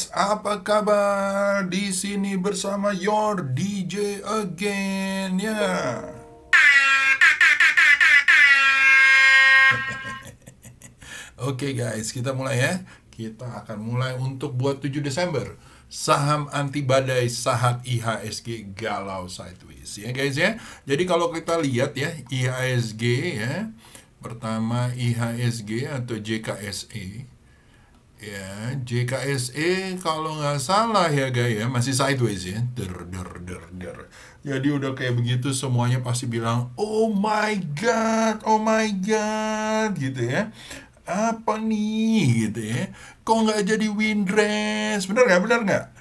guys, apa kabar? Di sini bersama your DJ again ya. Oke guys, kita mulai ya. Kita akan mulai untuk buat 7 Desember. Saham anti badai sahat IHSG galau sideways ya guys ya. Jadi kalau kita lihat ya IHSG ya. Pertama IHSG atau JKSE. Ya, JKSE kalau nggak salah ya guys ya, masih sideways ya. Der. Jadi udah kayak begitu semuanya pasti bilang, oh my god, gitu ya. Apa nih, gitu ya. Kok nggak jadi windrest? Bener nggak?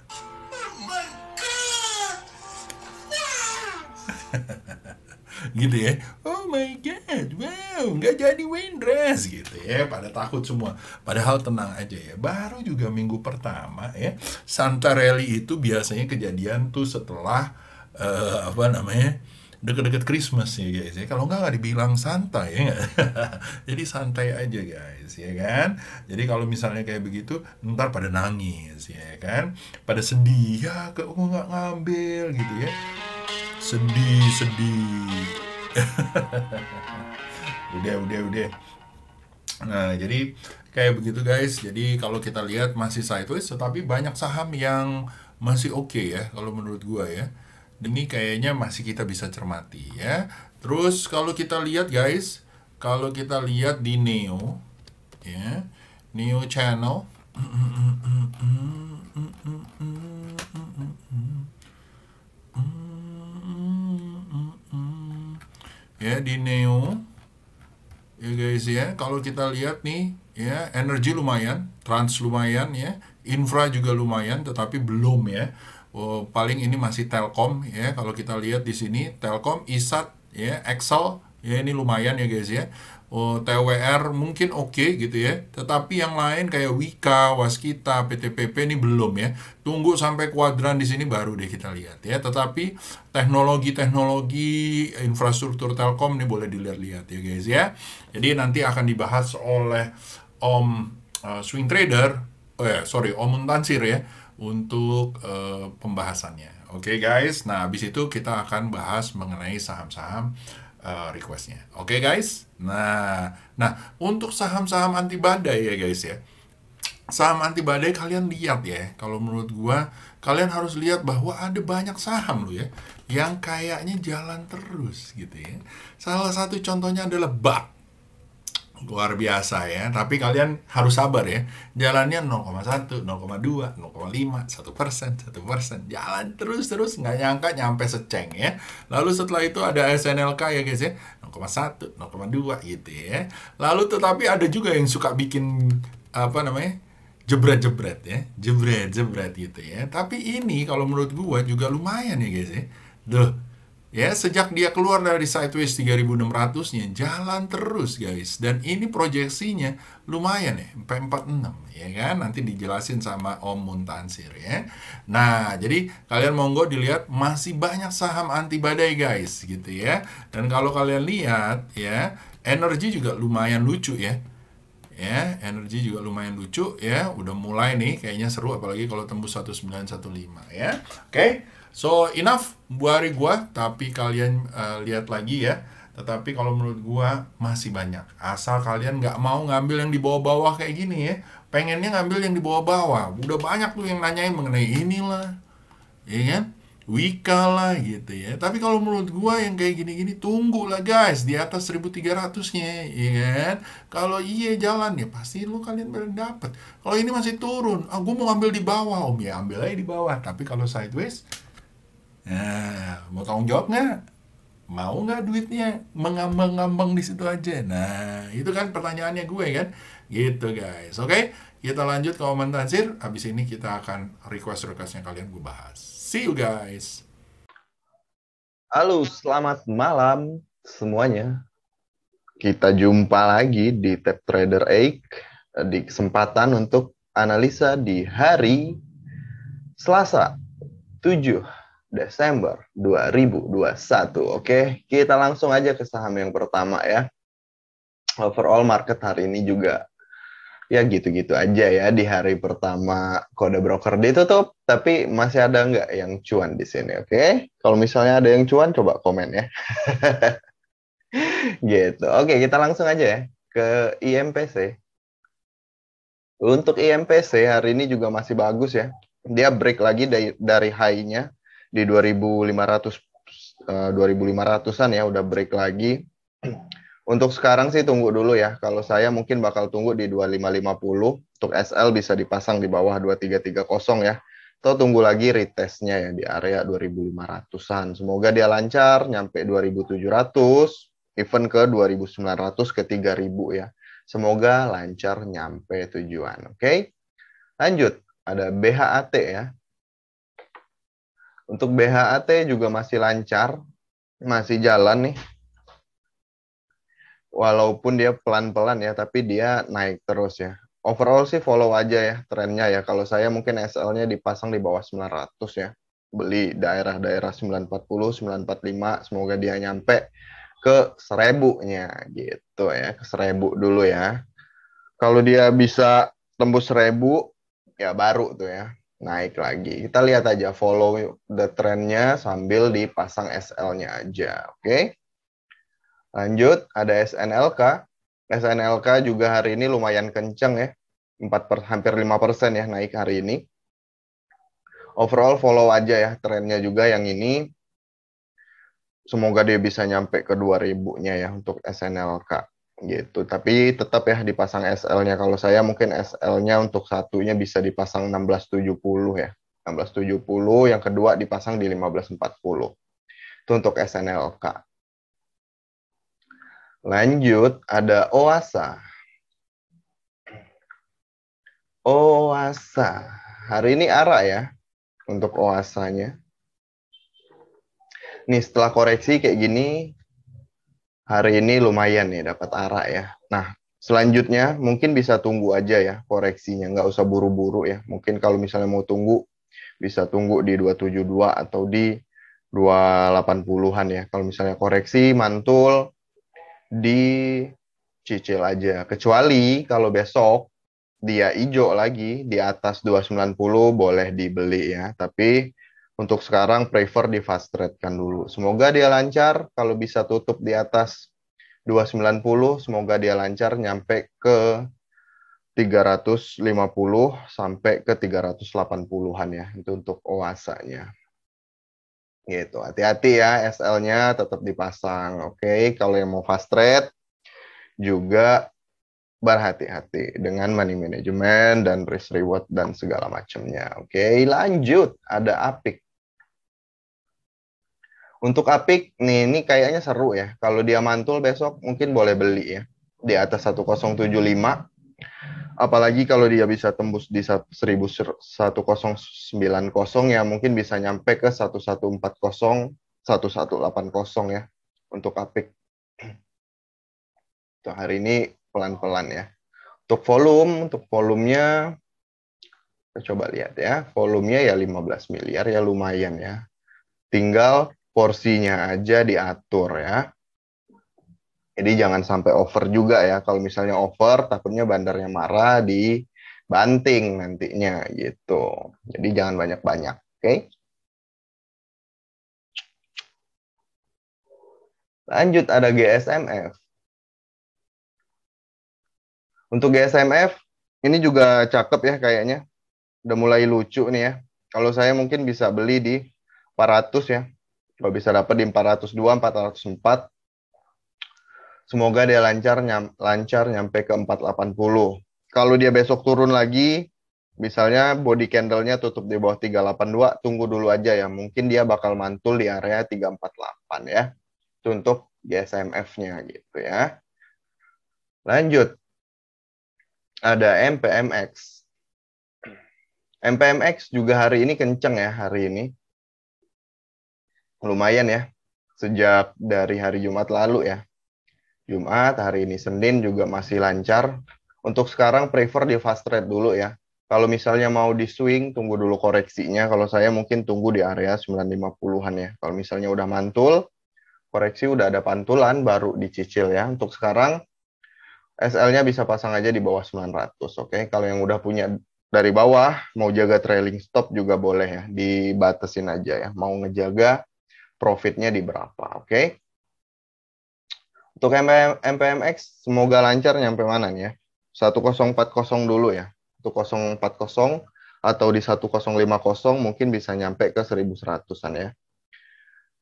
Gitu ya. Oh my god, wow, nggak jadi windrest gitu ya. Pada takut semua. Padahal tenang aja ya. Baru juga minggu pertama ya. Santarelli itu biasanya kejadian tuh setelah apa namanya, deket-deket Christmas ya guys ya. Kalau nggak dibilang santai ya nggak? Jadi santai aja guys ya kan. Jadi kalau misalnya kayak begitu ntar pada nangis ya kan, pada sedih ya kok nggak ngambil gitu ya, sedih. udah. Nah, jadi kayak begitu guys. Jadi kalau kita lihat masih sideways, tetapi banyak saham yang masih oke ya kalau menurut gua ya. Ini kayaknya masih kita bisa cermati ya. Terus kalau kita lihat guys, kalau kita lihat di Neo ya, Neo Channel ya, di Neo ya guys ya, kalau kita lihat nih ya, energi lumayan, trans lumayan ya, infra juga lumayan, tetapi belum ya. Paling ini masih Telkom ya. Kalau kita lihat di sini Telkom, ISAT ya, Excel ya, ini lumayan ya guys ya. TWR mungkin oke gitu ya. Tetapi yang lain kayak Wika, Waskita, PTPP ini belum ya. Tunggu sampai kuadran di sini baru deh kita lihat ya. Tetapi teknologi infrastruktur Telkom ini boleh dilihat-lihat ya guys ya. Jadi nanti akan dibahas oleh Om Swing Trader, Om Muntansir ya, untuk pembahasannya. Oke guys, nah habis itu kita akan bahas mengenai saham-saham requestnya. Oke guys, nah untuk saham-saham anti badai ya guys ya, saham anti badai kalian lihat ya, kalau menurut gua kalian harus lihat bahwa ada banyak saham loh ya yang kayaknya jalan terus gitu ya. Salah satu contohnya adalah BAT. Luar biasa ya, tapi kalian harus sabar ya. Jalannya 0,1, 0,2, 0,5, 1%, jalan terus nggak nyangka nyampe seceng ya. Lalu setelah itu ada SNLK ya guys ya, 0,1, 0,2 gitu ya. Lalu tetapi ada juga yang suka bikin apa namanya, jebret jebret gitu ya. Tapi ini kalau menurut gua juga lumayan ya guys ya. Ya, sejak dia keluar dari sideways 3.600-nya, jalan terus guys. Dan ini proyeksinya lumayan ya, sampai 46 ya kan. Nanti dijelasin sama Om Muntansir ya. Nah, jadi kalian monggo dilihat masih banyak saham anti badai guys gitu ya. Dan kalau kalian lihat ya, energi juga lumayan lucu ya. Ya, energi juga lumayan lucu ya. Udah mulai nih kayaknya seru, apalagi kalau tembus 1915 ya. Oke. So enough dari gua, tapi kalian lihat lagi ya. Tetapi kalau menurut gua masih banyak. Asal kalian nggak mau ngambil yang di bawah-bawah kayak gini ya. Pengennya ngambil yang di bawah-bawah. Udah banyak tuh yang nanyain mengenai inilah, ya kan? Wika lah gitu ya. Tapi kalau menurut gua yang kayak gini-gini, tunggulah guys di atas 1.300-nya, ya kan? Kalau iya jalan ya pasti lu kalian baru dapat. Kalau ini masih turun, gua mau ngambil di bawah, Om ya ambil aja di bawah. Tapi kalau sideways, nah, mau tanggung jawab nggak? Mau nggak duitnya mengambang-ngambang di situ aja? Nah, itu kan pertanyaannya gue kan, gitu guys. Oke, kita lanjut ke Om Tansir. Habis ini kita akan request-requestnya kalian gue bahas. See you guys. Halo, selamat malam semuanya. Kita jumpa lagi di Tap Trader 8 di kesempatan untuk analisa di hari Selasa 7 Desember 2021. Oke, kita langsung aja ke saham yang pertama ya. Overall market hari ini juga Ya gitu-gitu aja ya di hari pertama kode broker ditutup, tapi masih ada nggak yang cuan di sini, oke? Kalau misalnya ada yang cuan, coba komen ya. Gitu. Oke, kita langsung aja ya ke IMPC. Untuk IMPC hari ini juga masih bagus ya. Dia break lagi dari high-nya di 2500 2500-an ya, udah break lagi. Untuk sekarang sih tunggu dulu ya. Kalau saya mungkin bakal tunggu di 2550. Untuk SL bisa dipasang di bawah 2330 ya. Atau tunggu lagi retestnya ya di area 2500-an. Semoga dia lancar nyampe 2700, even ke 2900 ke 3000 ya. Semoga lancar nyampe tujuan. Oke. Lanjut, ada BHAT ya. Untuk BHAT juga masih lancar, masih jalan nih. Walaupun dia pelan-pelan ya, tapi dia naik terus ya. Overall sih follow aja ya trennya ya. Kalau saya mungkin SL-nya dipasang di bawah 900 ya. Beli daerah-daerah 940, 945, semoga dia nyampe ke 1000-nya gitu ya. Ke 1000 dulu ya. Kalau dia bisa tembus 1000, ya baru tuh ya. Naik lagi. Kita lihat aja, follow the trendnya sambil dipasang SL-nya aja. Oke. Lanjut, ada SNLK. SNLK juga hari ini lumayan kenceng ya. Hampir 5% ya naik hari ini. Overall follow aja ya trennya juga yang ini. Semoga dia bisa nyampe ke 2000-nya ya untuk SNLK gitu. Tapi tetap ya dipasang SL-nya. Kalau saya mungkin SL-nya untuk satunya bisa dipasang 1670 ya. 1670, yang kedua dipasang di 1540. Itu untuk SNLK. Lanjut, ada OASA. OASA. Hari ini ARA ya untuk OASA-nya. Nih setelah koreksi kayak gini, hari ini lumayan nih dapat ARA ya. Nah, selanjutnya mungkin bisa tunggu aja ya koreksinya, nggak usah buru-buru ya. Mungkin kalau misalnya mau tunggu, bisa tunggu di 272 atau di 280-an ya. Kalau misalnya koreksi, mantul, dicicil aja. Kecuali kalau besok dia hijau lagi di atas 290 boleh dibeli ya. Tapi untuk sekarang prefer di fast trade kan dulu. Semoga dia lancar. Kalau bisa tutup di atas 290, semoga dia lancar nyampe ke 350 sampai ke 380-an ya. Itu untuk OASA-nya. Gitu. Hati-hati ya SL-nya tetap dipasang. Oke, kalau yang mau fast trade juga berhati-hati dengan money management dan risk reward dan segala macamnya. Oke, lanjut. Ada APIK. Untuk APIK, nih ini kayaknya seru ya. Kalau dia mantul besok mungkin boleh beli ya. Di atas 1075. Apalagi kalau dia bisa tembus di 1090 ya mungkin bisa nyampe ke 1140, 1180 ya untuk APIK. Untuk hari ini pelan-pelan ya. Untuk volumenya kita coba lihat ya. Volumenya ya 15 miliar ya lumayan ya. Tinggal porsinya aja diatur ya. Jadi jangan sampai over juga ya. Kalau misalnya over, takutnya bandarnya marah dibanting nantinya gitu. Jadi jangan banyak-banyak, oke? Lanjut ada GSMF. Untuk GSMF ini juga cakep ya kayaknya. Udah mulai lucu nih ya. Kalau saya mungkin bisa beli di 400 ya. Kalau bisa dapat di 402, 404. Semoga dia lancar nyampe ke 480. Kalau dia besok turun lagi, misalnya body candle-nya tutup di bawah 382, tunggu dulu aja ya. Mungkin dia bakal mantul di area 348 ya. Itu untuk GSMF-nya gitu ya. Lanjut. Ada MPMX. MPMX juga hari ini kenceng ya hari ini. Lumayan ya. Sejak dari hari Jumat lalu ya. Jumat, hari ini Senin juga masih lancar. Untuk sekarang prefer di fast trade dulu ya. Kalau misalnya mau di swing, tunggu dulu koreksinya. Kalau saya mungkin tunggu di area 950-an ya. Kalau misalnya udah mantul, koreksi udah ada pantulan, baru dicicil ya. Untuk sekarang, SL-nya bisa pasang aja di bawah 900, oke? Kalau yang udah punya dari bawah, mau jaga trailing stop juga boleh ya, dibatasin aja ya. Mau ngejaga profitnya di berapa, oke? Untuk MPMX, semoga lancar nyampe mana nih ya? 1040 dulu ya. 1040 atau di 1050 mungkin bisa nyampe ke 1100-an ya.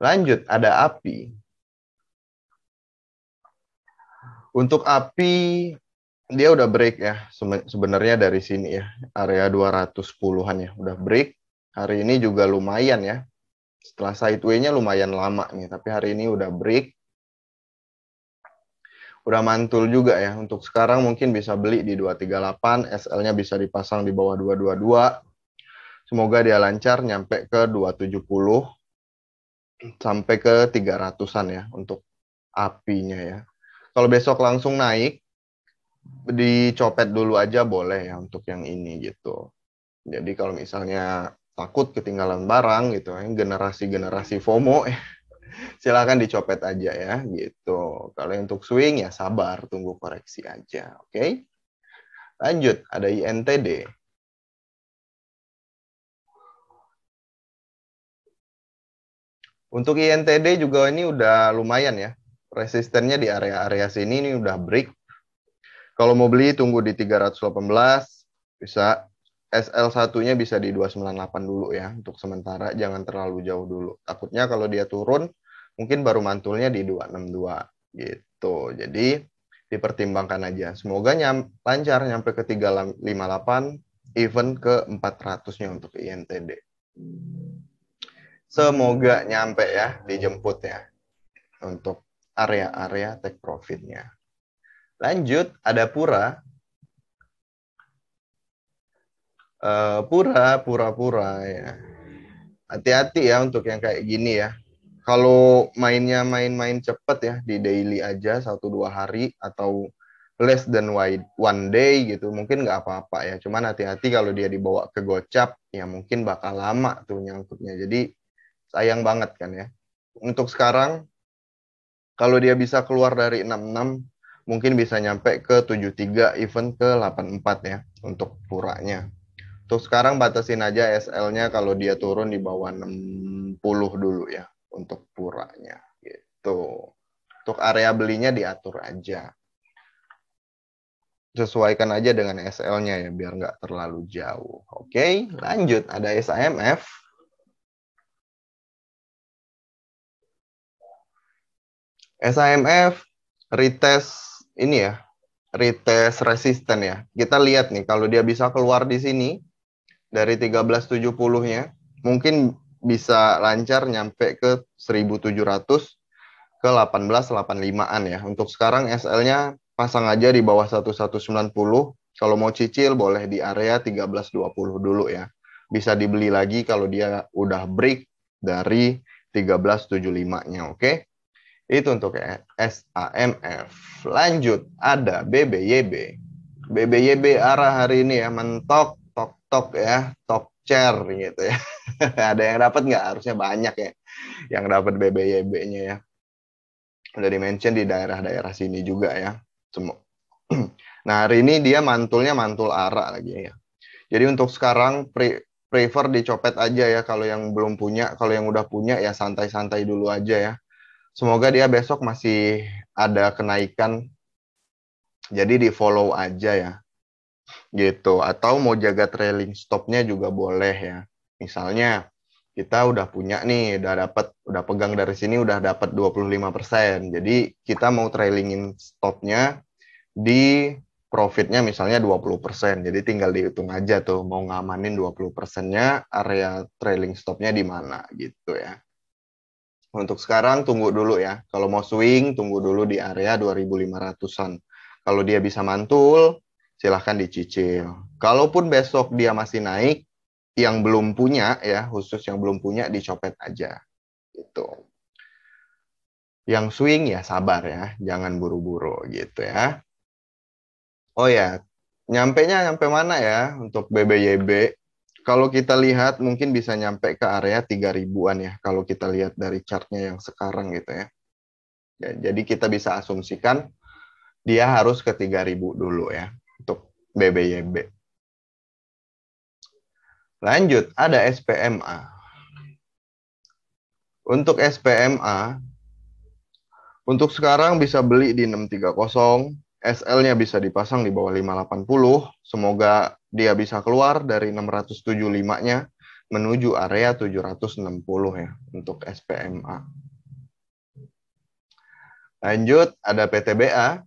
Lanjut, ada API. Untuk API, dia udah break ya. Sebenarnya dari sini ya. Area 210-an ya. Udah break. Hari ini juga lumayan ya. Setelah sideway-nya lumayan lama nih. Tapi hari ini udah break. Udah mantul juga ya. Untuk sekarang mungkin bisa beli di 238, SL-nya bisa dipasang di bawah 222. Semoga dia lancar nyampe ke 270 sampai ke 300-an ya untuk apinya ya. Kalau besok langsung naik, dicopet dulu aja boleh ya untuk yang ini gitu. Jadi kalau misalnya takut ketinggalan barang gitu ya, generasi-generasi FOMO silakan dicopet aja ya gitu. Kalau untuk swing ya sabar, tunggu koreksi aja. Oke. Lanjut, ada INTD. Untuk INTD juga ini udah lumayan ya. Resistennya di area-area sini ini udah break. Kalau mau beli tunggu di 318, bisa SL1-nya bisa di 298 dulu ya untuk sementara, jangan terlalu jauh dulu. Takutnya kalau dia turun mungkin baru mantulnya di 262 gitu. Jadi dipertimbangkan aja. Semoga lancar nyampe ke 358, even ke 400-nya untuk INTD. Semoga nyampe ya, dijemput ya untuk area-area take profit-nya. Lanjut, ada Pura. Pura-pura ya. Hati-hati ya untuk yang kayak gini ya. Kalau mainnya main-main cepet ya di daily aja 1-2 hari atau less than one day gitu mungkin nggak apa-apa ya. Cuman hati-hati kalau dia dibawa ke gocap ya mungkin bakal lama tuh nyangkutnya. Jadi sayang banget kan ya. Untuk sekarang kalau dia bisa keluar dari 66 mungkin bisa nyampe ke 73 even ke 84 ya untuk puranya. Untuk sekarang batasin aja SL-nya kalau dia turun di bawah 60 dulu ya untuk puranya gitu. Untuk area belinya diatur aja. Sesuaikan aja dengan SL-nya ya biar nggak terlalu jauh. Oke, lanjut ada SAMF. SAMF retest ini ya, retest resisten ya. Kita lihat nih kalau dia bisa keluar di sini dari 1370-nya mungkin bisa lancar nyampe ke 1700 ke 1885-an ya. Untuk sekarang SL-nya pasang aja di bawah 1190. Kalau mau cicil boleh di area 1320 dulu ya. Bisa dibeli lagi kalau dia udah break dari 1375-nya, oke? Itu untuk SAMF. Lanjut, ada BBYB. BBYB arah hari ini ya mentok tok tok ya, top chair gitu ya. Ada yang dapat nggak? Harusnya banyak ya yang dapat BBYB-nya ya. Udah di-mention di daerah-daerah sini juga ya. Semua. Nah, hari ini dia mantulnya mantul ARA lagi ya. Jadi untuk sekarang prefer dicopet aja ya kalau yang belum punya, kalau yang udah punya ya santai-santai dulu aja ya. Semoga dia besok masih ada kenaikan. Jadi di-follow aja ya. Gitu. Atau mau jaga trailing stopnya juga boleh ya. Misalnya kita udah punya nih, udah pegang dari sini udah dapat 25%. Jadi kita mau trailingin stopnya di profitnya misalnya 20%. Jadi tinggal dihitung aja tuh mau ngamanin 20%-nya area trailing stopnya di mana gitu ya. Untuk sekarang tunggu dulu ya. Kalau mau swing tunggu dulu di area 2500-an. Kalau dia bisa mantul silahkan dicicil. Kalaupun besok dia masih naik, yang belum punya ya, khusus yang belum punya dicopet aja. Gitu. Yang swing ya sabar ya, jangan buru-buru gitu ya. Oh ya, nyampe mana ya untuk BBYB? Kalau kita lihat mungkin bisa nyampe ke area 3000-an ya, kalau kita lihat dari chartnya yang sekarang gitu ya. Jadi kita bisa asumsikan dia harus ke 3.000 dulu ya untuk BBYB. Lanjut, ada SPMA. Untuk SPMA, untuk sekarang bisa beli di 630, SL-nya bisa dipasang di bawah 580. Semoga dia bisa keluar dari 675-nya menuju area 760 ya untuk SPMA. Lanjut, ada PTBA.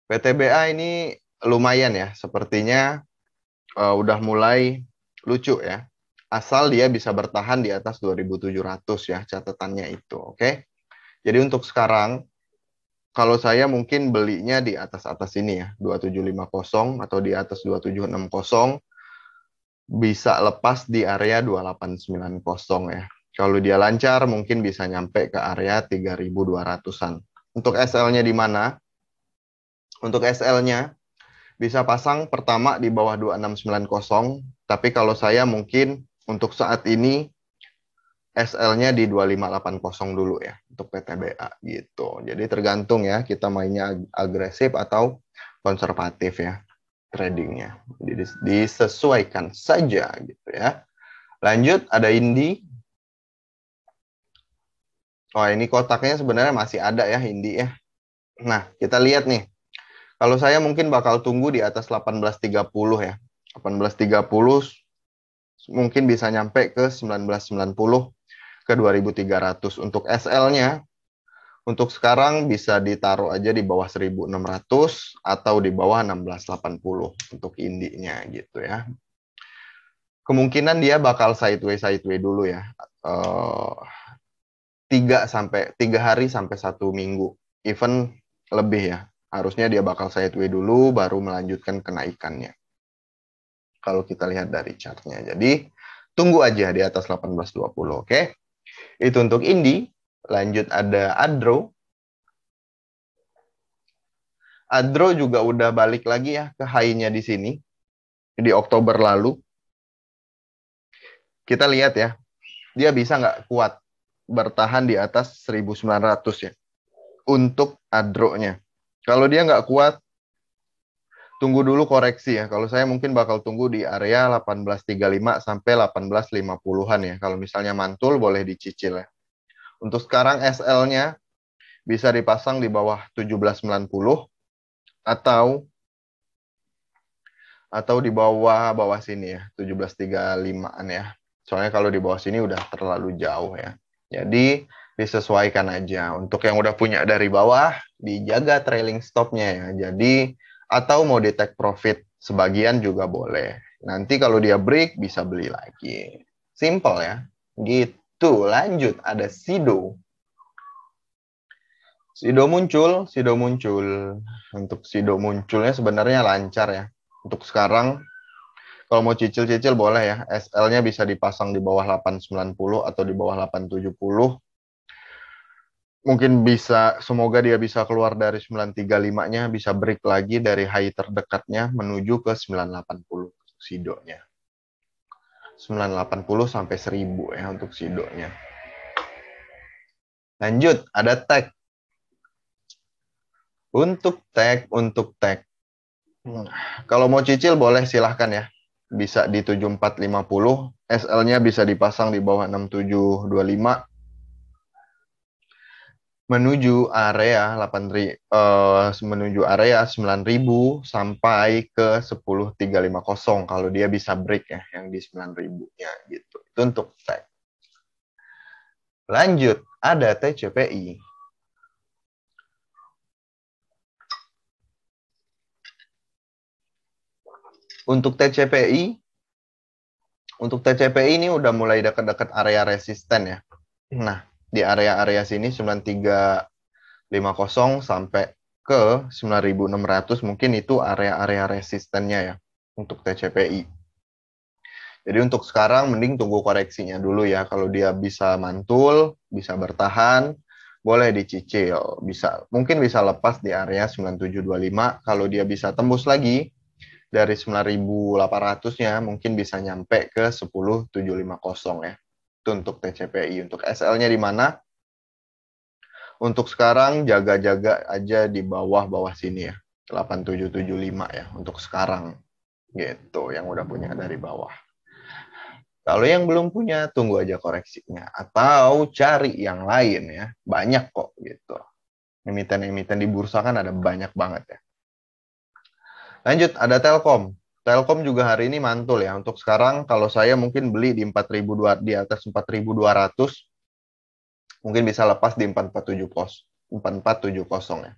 PTBA ini lumayan ya, sepertinya udah mulai lucu ya. Asal dia bisa bertahan di atas 2.700 ya, catatannya itu, oke? Jadi untuk sekarang, kalau saya mungkin belinya di atas-atas ini ya, 2750 atau di atas 2760, bisa lepas di area 2890 ya. Kalau dia lancar, mungkin bisa nyampe ke area 3.200-an. Untuk SL-nya di mana? Untuk SL-nya, bisa pasang pertama di bawah 2690, tapi kalau saya mungkin untuk saat ini SL-nya di 2580 dulu ya untuk PTBA gitu. Jadi tergantung ya kita mainnya agresif atau konservatif ya tradingnya. Jadi disesuaikan saja gitu ya. Lanjut ada Indi. Oh ini kotaknya sebenarnya masih ada ya Indi ya. Nah kita lihat nih. Kalau saya mungkin bakal tunggu di atas 1830 ya. 1830 mungkin bisa nyampe ke 1990 ke 2300 untuk SL-nya. Untuk sekarang bisa ditaruh aja di bawah 1600 atau di bawah 1680 untuk indinya gitu ya. Kemungkinan dia bakal sideway dulu ya. 3 hari sampai 1 minggu. Even lebih ya. Harusnya dia bakal sideway dulu baru melanjutkan kenaikannya. Kalau kita lihat dari chartnya. Jadi tunggu aja di atas 1820, oke? Itu untuk Indi. Lanjut ada Adro. Adro juga udah balik lagi ya ke high-nya di sini. Di Oktober lalu. Kita lihat ya. Dia bisa nggak kuat bertahan di atas 1900 ya. Untuk Adro-nya. Kalau dia nggak kuat, tunggu dulu koreksi ya. Kalau saya mungkin bakal tunggu di area 1835 sampai 1850-an ya. Kalau misalnya mantul boleh dicicil ya. Untuk sekarang SL-nya bisa dipasang di bawah 1790 atau di bawah sini ya, 1735-an ya. Soalnya kalau di bawah sini udah terlalu jauh ya. Jadi disesuaikan aja. Untuk yang udah punya dari bawah, dijaga trailing stopnya ya. Jadi atau mau di take profit sebagian juga boleh. Nanti kalau dia break bisa beli lagi. Simple ya. Gitu. Lanjut ada Sido. Sido muncul. Untuk Sido munculnya sebenarnya lancar ya. Untuk sekarang, kalau mau cicil-cicil boleh ya. SL-nya bisa dipasang di bawah 890 atau di bawah 870. Mungkin bisa, semoga dia bisa keluar dari 935-nya, bisa break lagi dari high terdekatnya menuju ke 980 untuk Sidonya. 980 sampai 1000 ya untuk Sidonya. Lanjut, ada tag. Untuk tag. Kalau mau cicil boleh silahkan ya. Bisa di 7450, SL-nya bisa dipasang di bawah 6725 menuju area 9.000 sampai ke 10.350 kalau dia bisa break ya yang di 9.000-nya gitu. Itu untuk tag. Lanjut, ada TCPI. Untuk TCPI ini udah mulai dekat-dekat area resisten ya. Nah, di area-area sini 9350 sampai ke 9600 mungkin itu area-area resistennya ya untuk TCPI. Jadi untuk sekarang mending tunggu koreksinya dulu ya. Kalau dia bisa mantul, bisa bertahan, boleh dicicil. Mungkin bisa lepas di area 9725. Kalau dia bisa tembus lagi dari 9.800-nya mungkin bisa nyampe ke 10.750 ya. Itu untuk TCPI. Untuk SL-nya di mana? Untuk sekarang jaga-jaga aja di bawah-bawah sini ya. 8775 ya untuk sekarang. Gitu, yang udah punya dari bawah. Kalau yang belum punya, tunggu aja koreksinya. Atau cari yang lain ya. Banyak kok gitu. Emiten-emiten di bursa kan ada banyak banget ya. Lanjut, ada Telkom. Telkom juga hari ini mantul ya. Untuk sekarang kalau saya mungkin beli di 4.200, di atas 4.200, mungkin bisa lepas di 4470 ya.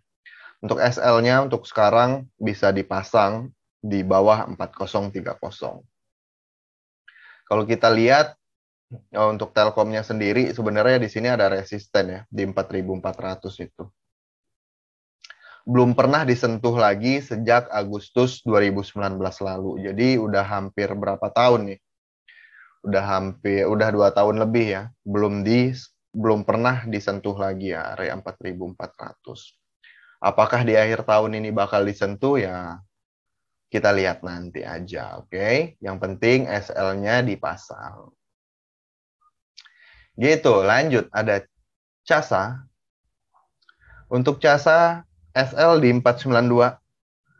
Untuk SL-nya untuk sekarang bisa dipasang di bawah 4030. Kalau kita lihat untuk Telkomnya sendiri sebenarnya di sini ada resisten ya di 4.400 itu. Belum pernah disentuh lagi sejak Agustus 2019 lalu. Jadi udah hampir berapa tahun nih? Udah 2 tahun lebih ya. Belum pernah disentuh lagi ya area 4.400. Apakah di akhir tahun ini bakal disentuh ya? Kita lihat nanti aja, oke? Yang penting SL-nya dipasang. Gitu, lanjut. Ada CASA. Untuk CASA, SL di 492,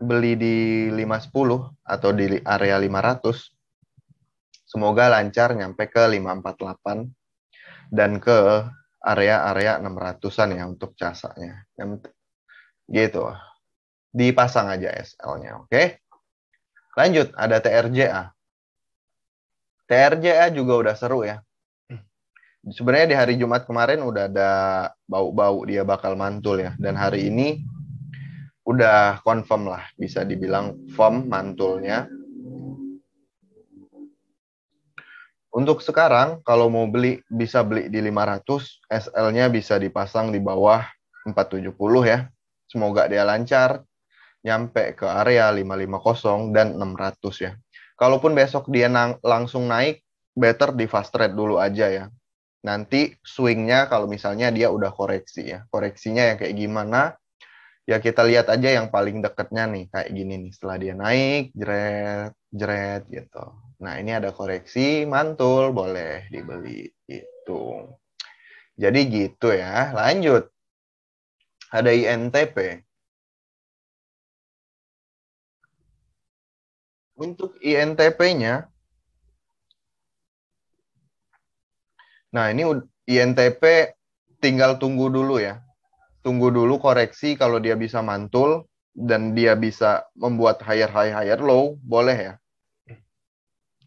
beli di 510 atau di area 500. Semoga lancar nyampe ke 548 dan ke area-area 600-an ya untuk CASA-nya. Gitu. Dipasang aja SL-nya, oke? Lanjut, ada TRJA. TRJA juga udah seru ya. Sebenarnya di hari Jumat kemarin udah ada bau-bau dia bakal mantul ya. Dan hari ini udah confirm lah. Bisa dibilang firm mantulnya. Untuk sekarang, kalau mau beli, bisa beli di 500. SL-nya bisa dipasang di bawah 470 ya. Semoga dia lancar. Nyampe ke area 550 dan 600 ya. Kalaupun besok dia langsung naik, better di fast trade dulu aja ya. Nanti swingnya kalau misalnya dia udah koreksi ya. Koreksinya yang kayak gimana, ya kita lihat aja yang paling deketnya nih. Kayak gini nih, setelah dia naik, jeret, jeret gitu. Nah ini ada koreksi, mantul, boleh dibeli gitu. Jadi gitu ya, lanjut. Ada INTP. Untuk INTP-nya, nah ini INTP tinggal tunggu dulu ya. Tunggu dulu koreksi kalau dia bisa mantul dan dia bisa membuat higher high higher low, boleh ya.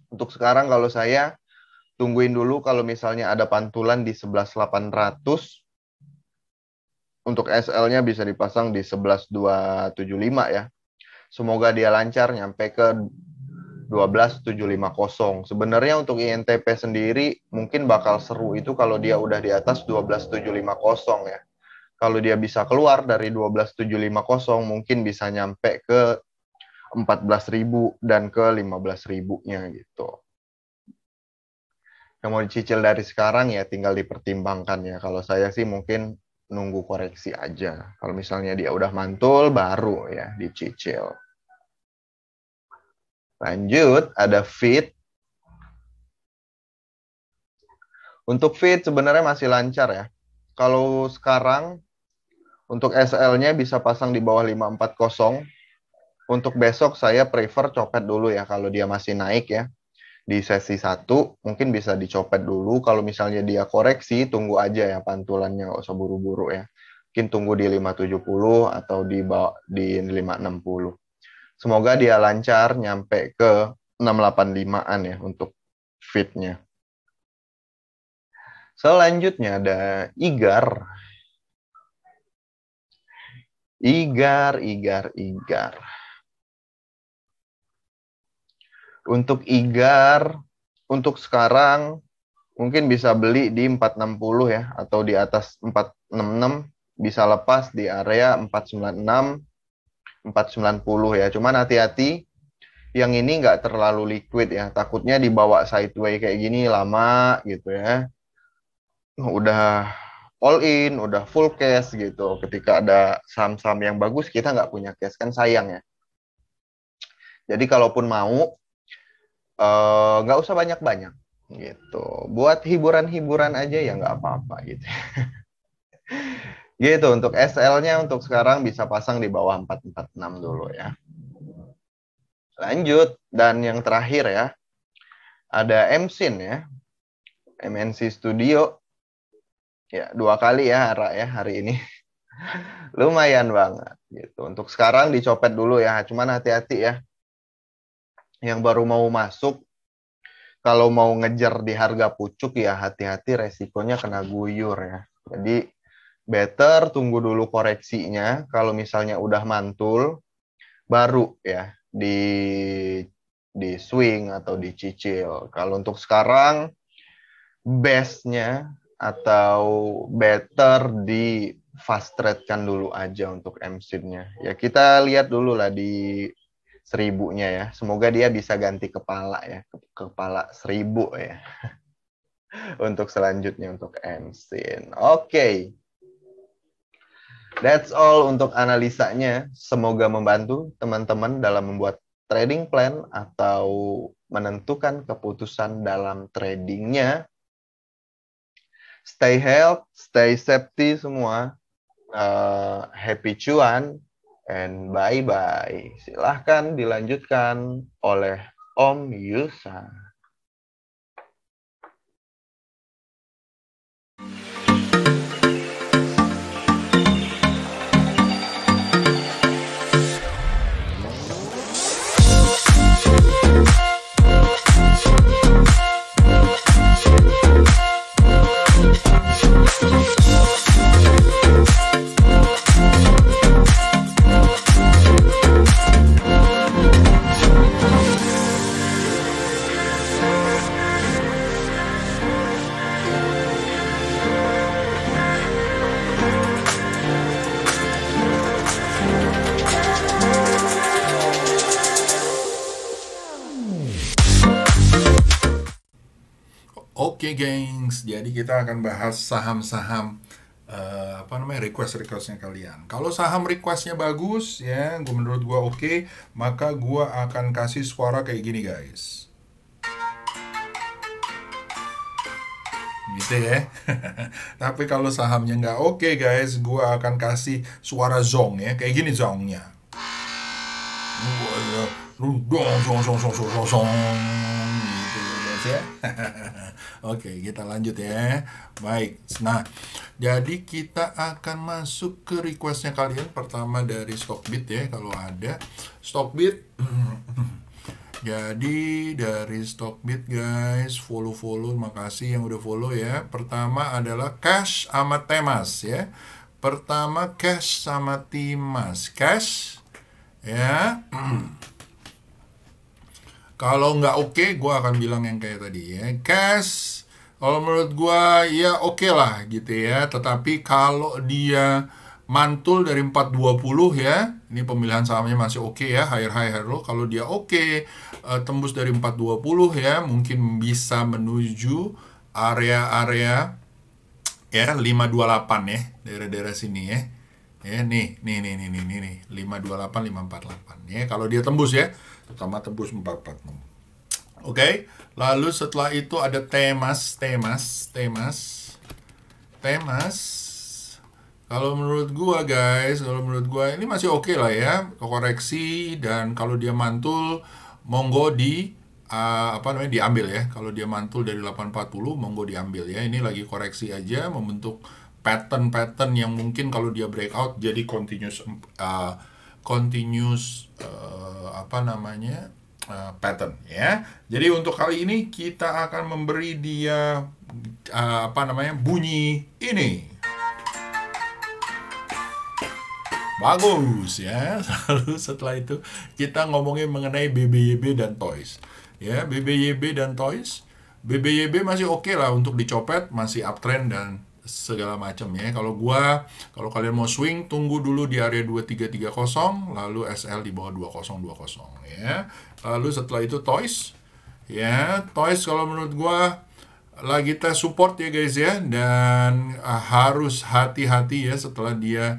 Untuk sekarang kalau saya tungguin dulu kalau misalnya ada pantulan di 11.800. Untuk SL-nya bisa dipasang di 11.275 ya. Semoga dia lancar nyampe ke 12.750. Sebenarnya untuk INTP sendiri mungkin bakal seru itu kalau dia udah di atas 12.750 ya. Kalau dia bisa keluar dari 12.750 mungkin bisa nyampe ke 14.000 dan ke 15.000-nya gitu. Yang mau dicicil dari sekarang ya tinggal dipertimbangkan ya. Kalau saya sih mungkin nunggu koreksi aja. Kalau misalnya dia udah mantul baru ya dicicil. Lanjut, ada Fit. Untuk Fit sebenarnya masih lancar ya. Kalau sekarang untuk SL-nya bisa pasang di bawah 540. Untuk besok saya prefer copet dulu ya kalau dia masih naik ya. Di sesi 1 mungkin bisa dicopet dulu. Kalau misalnya dia koreksi, tunggu aja ya pantulannya, nggak usah buru-buru ya. Mungkin tunggu di 570 atau di 560. Semoga dia lancar nyampe ke 685-an ya untuk fitnya. Selanjutnya ada IGAR. IGAR. Untuk IGAR, untuk sekarang mungkin bisa beli di 460 ya, atau di atas 466, bisa lepas di area 496, 490 ya. Cuman hati-hati, yang ini nggak terlalu liquid ya, takutnya dibawa sideway kayak gini lama gitu ya. Udah all in, udah full cash gitu. Ketika ada saham-saham yang bagus, kita nggak punya cash, kan sayang ya. Jadi kalaupun mau, nggak usah banyak-banyak gitu. Buat hiburan-hiburan aja ya nggak apa-apa gitu. Gitu, untuk SL-nya untuk sekarang bisa pasang di bawah 446 dulu ya. Lanjut, dan yang terakhir ya, ada MSIN ya, MNC Studio. Ya, 2 kali ya Ara ya hari ini. Lumayan banget gitu. Untuk sekarang dicopet dulu ya, cuman hati-hati ya. Yang baru mau masuk, kalau mau ngejar di harga pucuk ya hati-hati, resikonya kena guyur ya. Jadi better tunggu dulu koreksinya. Kalau misalnya udah mantul, baru ya di swing atau dicicil. Kalau untuk sekarang best-nya atau better di fast trade kan dulu aja untuk MSID-nya. Ya kita lihat dulu lah di 1000-nya ya. Semoga dia bisa ganti kepala ya, kepala 1000 ya. Untuk selanjutnya untuk MSID. Oke. That's all untuk analisanya. Semoga membantu teman-teman dalam membuat trading plan atau menentukan keputusan dalam tradingnya. Stay health, stay safety semua. Happy cuan, and bye-bye. Silahkan dilanjutkan oleh Om Yusa. Oke, gengs, jadi kita akan bahas saham-saham requestnya kalian. Kalau saham requestnya bagus ya, menurut gua oke, maka gua akan kasih suara kayak gini guys. Gitu ya. Tapi kalau sahamnya nggak oke guys, gua akan kasih suara zong ya, kayak gini zongnya. Zong gitu guys ya. Oke, kita lanjut ya. Baik. Nah, jadi kita akan masuk ke requestnya kalian. Pertama dari Stockbit ya, kalau ada Stockbit. Jadi dari Stockbit guys, follow, makasih yang udah follow ya. Pertama adalah Cash sama Temas ya. Pertama Cash sama Timas. Cash ya. Kalau nggak oke, gue akan bilang yang kayak tadi ya. Cash, kalau menurut gue ya oke lah gitu ya. Tetapi kalau dia mantul dari 420 ya, ini pemilihan sahamnya masih oke ya, higher low. Kalau dia oke, tembus dari 420 ya, mungkin bisa menuju area-area ya 528 ya, daerah-daerah sini ya. Ya nih 528 548 ya, kalau dia tembus ya, terutama tembus 446. Oke, lalu setelah itu ada Temas. Kalau menurut gua guys, ini masih oke lah ya, koreksi, dan kalau dia mantul monggo diambil ya. Kalau dia mantul dari 840 monggo diambil ya. Ini lagi koreksi aja, membentuk pattern yang mungkin kalau dia breakout jadi continuous pattern ya. Jadi untuk kali ini kita akan memberi dia bunyi ini. Bagus ya. Lalu setelah itu kita ngomongin mengenai BBYB dan Toys. Ya, BBYB dan Toys. BBYB masih oke lah untuk dicopet, masih uptrend dan segala macam ya. Kalau kalian mau swing, tunggu dulu di area 2330, lalu SL di bawah 2020 ya. Lalu setelah itu Toys. Ya, Toys kalau menurut gua lagi kita support ya guys ya, dan harus hati-hati ya setelah dia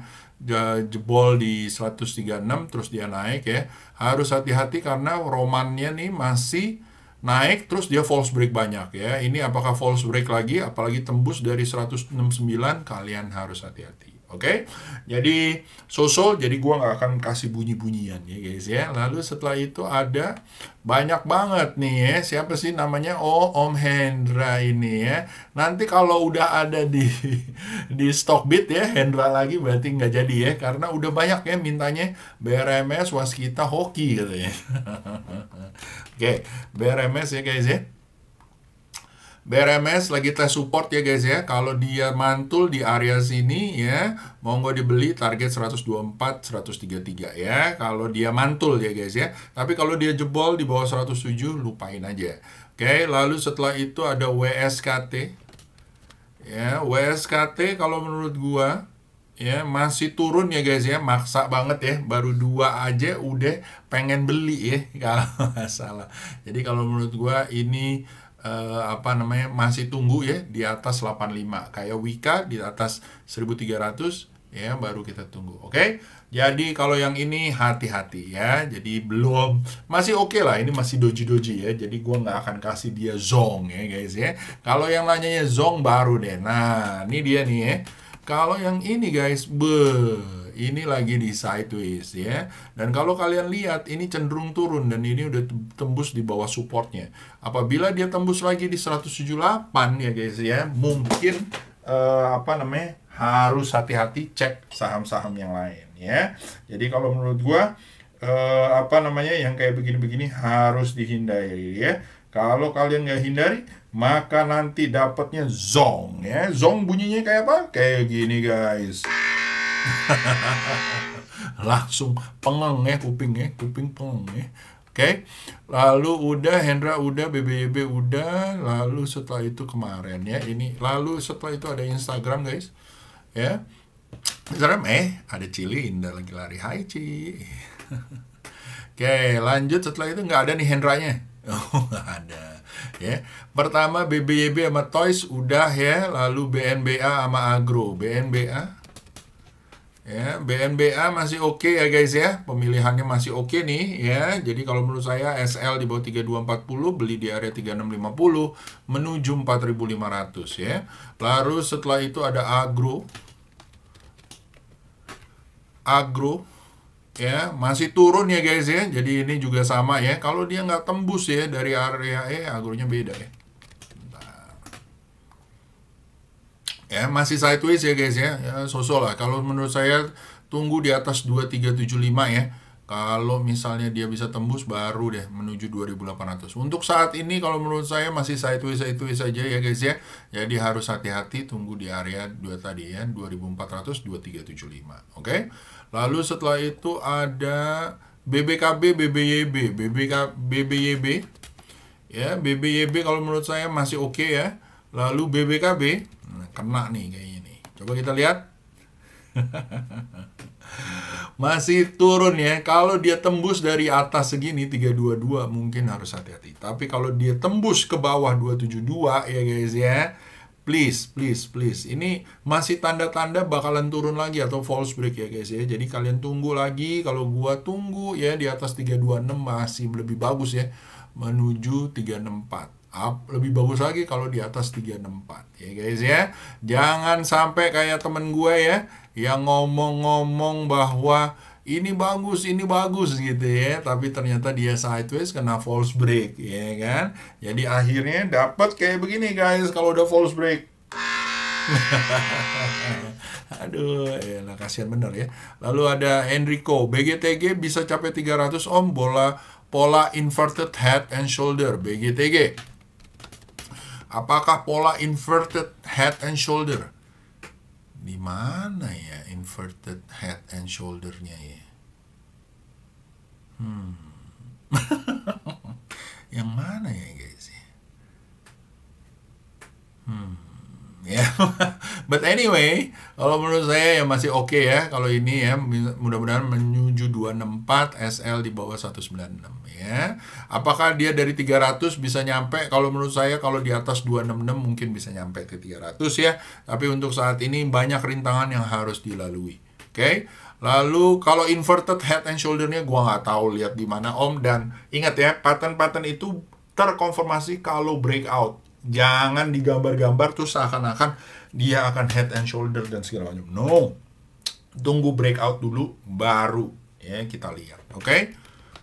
jebol di 136 terus dia naik ya. Harus hati-hati karena romannya nih masih naik terus dia false break banyak ya. Ini apakah false break lagi, apalagi tembus dari 169, kalian harus hati-hati. Oke, jadi sosol, jadi gua nggak akan kasih bunyi-bunyian ya guys ya. Lalu setelah itu ada banyak banget nih ya. Siapa sih namanya? Oh, Om Hendra ini ya. Nanti kalau udah ada di di Stockbit ya, Hendra lagi berarti nggak jadi ya, karena udah banyak ya mintanya BRMS, Waskita, Hoki gitu ya. Oke, BRMS ya guys ya. BRMS lagi tes support ya guys ya. Kalau dia mantul di area sini ya, monggo dibeli target 124, 133 ya. Kalau dia mantul ya guys ya. Tapi kalau dia jebol di bawah 107, lupain aja. Oke, lalu setelah itu ada WSKT. Ya, WSKT kalau menurut gua ya masih turun ya guys ya, maksa banget ya, baru 2 aja udah pengen beli ya kalau nggak salah. Jadi kalau menurut gua ini masih tunggu ya di atas 85, kayak Wika di atas 1300 ya, baru kita tunggu. Oke, jadi kalau yang ini hati-hati ya, jadi belum, masih oke lah, ini masih doji-doji ya, jadi gua nggak akan kasih dia zong ya guys ya. Kalau yang nanyanya zong baru deh. Nah ini dia nih ya. Kalau yang ini guys, ini lagi di sideways ya. Dan kalau kalian lihat ini cenderung turun dan ini udah tembus di bawah supportnya. Apabila dia tembus lagi di 178 ya guys ya, mungkin harus hati-hati cek saham-saham yang lain ya. Jadi kalau menurut gua yang kayak begini-begini harus dihindari ya. Kalau kalian nggak hindari, maka nanti dapatnya zong ya. Zong bunyinya kayak apa? Kayak gini guys. Langsung pengeng ya kuping pengeng ya. Oke. Lalu udah Hendra udah, BBYB udah, lalu setelah itu kemarin ya ini, lalu setelah itu ada Instagram guys. Ya. Instagram ada Cili Indah lagi lari. Hai Ci. Oke, lanjut setelah itu nggak ada nih Hendranya. Oh, nggak ada. Ya. Pertama BBYB sama Toys udah ya, lalu BNBA sama Agro. BNBA masih oke ya guys ya. Pemilihannya masih oke nih ya. Jadi kalau menurut saya SL di bawah 3240, beli di area 3650 menuju 4500 ya. Lalu setelah itu ada Agro ya, masih turun ya guys ya. Jadi ini juga sama ya. Kalau dia nggak tembus ya dari area Agronya beda ya. Ya, masih sideways ya guys ya. Ya sosok lah. Kalau menurut saya tunggu di atas 2375 ya. Kalau misalnya dia bisa tembus baru deh menuju 2800. Untuk saat ini kalau menurut saya masih sideways saja ya guys ya. Jadi harus hati-hati, tunggu di area 2 tadi ya, 2400, 2375. Oke. Lalu setelah itu ada BBKB, BBYB. Ya, BBYB kalau menurut saya masih oke ya. Lalu BBKB kena nih kayaknya nih. Coba kita lihat. Masih turun ya. Kalau dia tembus dari atas segini 322 mungkin harus hati-hati. Tapi kalau dia tembus ke bawah 272 ya guys ya, please. Ini masih tanda-tanda bakalan turun lagi atau false break ya guys ya. Jadi kalian tunggu lagi. Kalau gua tunggu ya di atas 326 masih lebih bagus ya, menuju 364. Lebih bagus lagi kalau di atas 364 ya guys ya. Jangan sampai kayak temen gue ya yang ngomong-ngomong bahwa ini bagus gitu ya, tapi ternyata dia sideways kena false break ya kan. Jadi akhirnya dapat kayak begini guys kalau udah false break. Aduh, ya kasihan bener ya. Lalu ada Enrico, BGTG bisa capai 300 Om, pola inverted head and shoulder BGTG. Apakah pola inverted head and shoulder? Di mana ya inverted head and shoulder-nya ya? Yang mana ya guys? Ya, but anyway, kalau menurut saya ya masih oke ya. Kalau ini ya mudah-mudahan menuju 264, SL di bawah 196 ya. Apakah dia dari 300 bisa nyampe? Kalau menurut saya kalau di atas 266 mungkin bisa nyampe ke 300 ya. Tapi untuk saat ini banyak rintangan yang harus dilalui. Oke. Lalu kalau inverted head and shoulder-nya gua nggak tahu lihat di mana Om, dan ingat ya, pattern-pattern itu terkonfirmasi kalau breakout. Jangan digambar-gambar terus seakan-akan dia akan head and shoulder dan segala macam. No. tunggu breakout dulu baru ya kita lihat. Oke.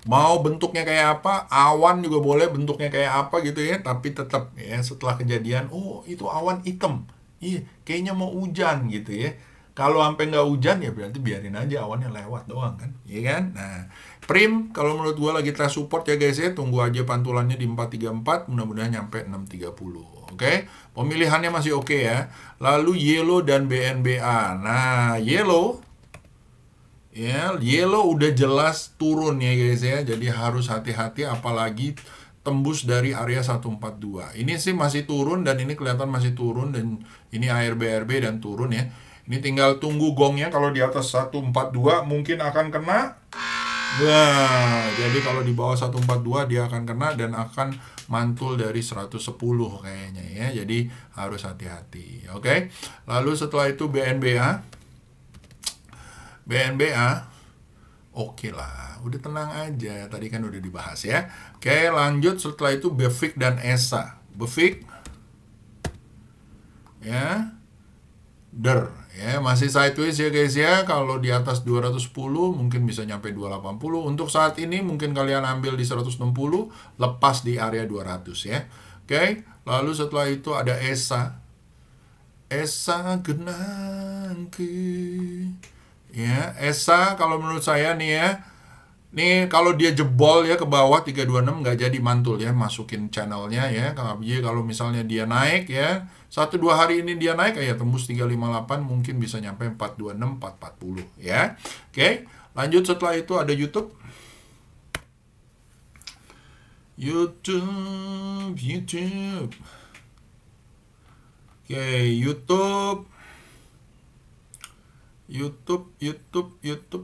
Mau bentuknya kayak apa, awan juga boleh bentuknya kayak apa gitu ya, tapi tetap ya setelah kejadian, oh itu awan hitam, iya kayaknya mau hujan gitu ya. Kalau sampai nggak hujan ya berarti biarin aja awannya lewat doang kan, iya kan? Nah, prim kalau menurut gua lagi test support ya guys ya, tunggu aja pantulannya di 434, mudah-mudahan nyampe 630. Oke, pemilihannya masih oke ya. Lalu yellow dan BNBA. Nah, yellow ya, yellow udah jelas turun ya guys ya. Jadi harus hati-hati apalagi tembus dari area 142. Ini sih masih turun dan ini kelihatan masih turun dan ini ARB dan turun ya. Ini tinggal tunggu gongnya kalau di atas 142 mungkin akan kena. Nah, jadi kalau di bawah 142 dia akan kena dan akan mantul dari 110 kayaknya ya. Jadi harus hati-hati. Oke. Lalu setelah itu BNBA. Oke lah, udah tenang aja. Tadi kan udah dibahas ya. Oke, lanjut setelah itu BEFIK dan ESA. BEFIK ya. Ya, masih sideways ya guys ya. Kalau di atas 210 mungkin bisa nyampe 280. Untuk saat ini mungkin kalian ambil di 160, lepas di area 200 ya. Oke, lalu setelah itu ada ESA. ESA genangke. Ya, ESA kalau menurut saya nih ya. Nih kalau dia jebol ya ke bawah 326 nggak jadi mantul ya, masukin channelnya ya. Kalau misalnya dia naik ya, 1-2 hari ini dia naik ya tembus 358 mungkin bisa nyampe 426 440 ya. Oke, lanjut setelah itu ada YouTube. Oke, YouTube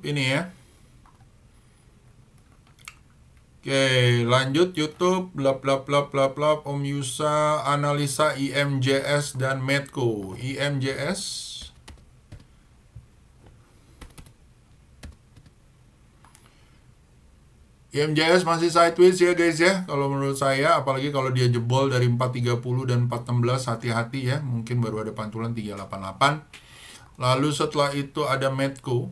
ini ya. Oke, lanjut YouTube, bla bla bla bla bla, Om Yusa, analisa IMJS dan Medco. IMJS masih sideways ya guys ya. Kalau menurut saya, apalagi kalau dia jebol dari 430 dan 416, hati-hati ya. Mungkin baru ada pantulan 388. Lalu setelah itu ada Medco.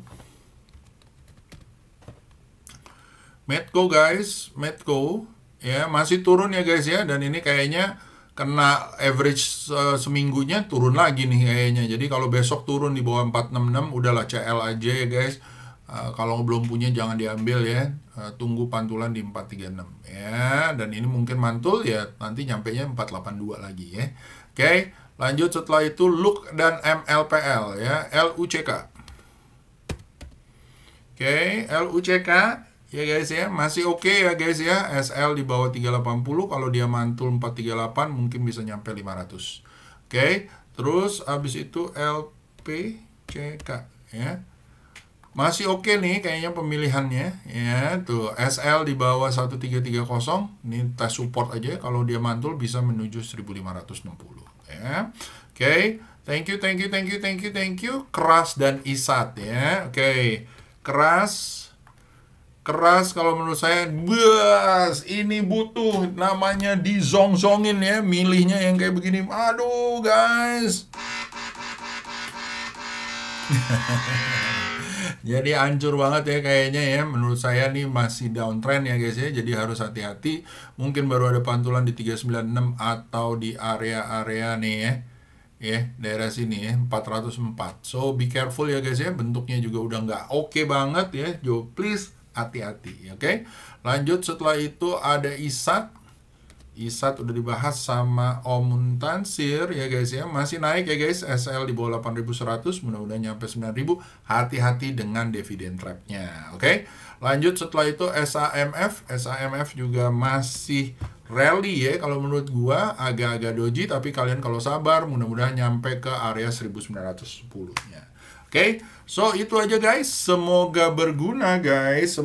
Medco ya masih turun ya guys ya, dan ini kayaknya kena average seminggunya turun lagi nih kayaknya. Jadi kalau besok turun di bawah 466 udahlah CL aja ya guys. Kalau belum punya jangan diambil ya. Tunggu pantulan di 436 ya, dan ini mungkin mantul ya nanti nyampe nya 482 lagi ya. Oke, lanjut setelah itu LUK dan MLPL ya, LUCK. Oke, LUCK ya guys ya, masih oke ya guys ya. SL di bawah 380, kalau dia mantul 438 mungkin bisa nyampe 500. Oke, terus habis itu LPCK ya. Masih oke nih kayaknya pemilihannya ya. Tuh, SL di bawah 1330. Ini tes support aja, kalau dia mantul bisa menuju 1560 ya. Oke, thank you. Keras dan ISAT ya. Oke, keras kalau menurut saya, ini butuh namanya dizong-zongin ya, milihnya yang kayak begini. Aduh guys. Jadi hancur banget ya kayaknya ya. Menurut saya nih masih downtrend ya guys ya. Jadi harus hati-hati. Mungkin baru ada pantulan di 396 atau di area-area nih ya. Daerah sini ya, 404. So be careful ya guys ya. Bentuknya juga udah nggak oke banget ya. So please hati-hati, oke? Lanjut setelah itu ada ISAT. ISAT udah dibahas sama Om Muntansir ya guys ya. Masih naik ya guys. SL di bawah 8.100, mudah-mudahan nyampe 9.000. Hati-hati dengan dividend trap-nya, oke? Lanjut setelah itu SAMF juga masih rally ya. Kalau menurut gua agak-agak doji, tapi kalian kalau sabar mudah-mudahan nyampe ke area 1910-nya. Oke, so itu aja guys. Semoga berguna guys,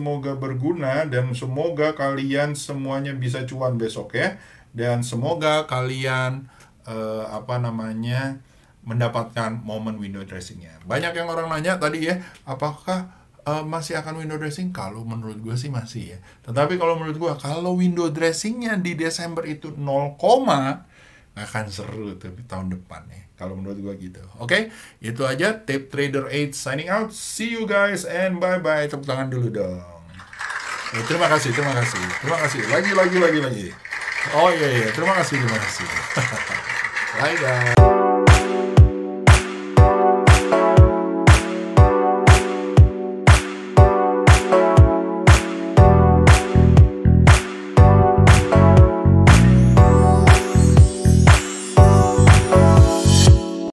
dan semoga kalian semuanya bisa cuan besok ya. Dan semoga kalian mendapatkan momen window dressingnya. Banyak yang orang nanya tadi ya, apakah masih akan window dressing? Kalau menurut gue sih masih ya. Tetapi kalau menurut gue, kalau window dressingnya di Desember itu 0, akan seru tuh di tahun depan ya. Kalau menurut gua gitu. Oke, itu aja Tape Trader 8 signing out. See you guys and bye bye. Tepuk tangan dulu dong. Terima kasih. Lagi. Oh iya, terima kasih. Bye guys.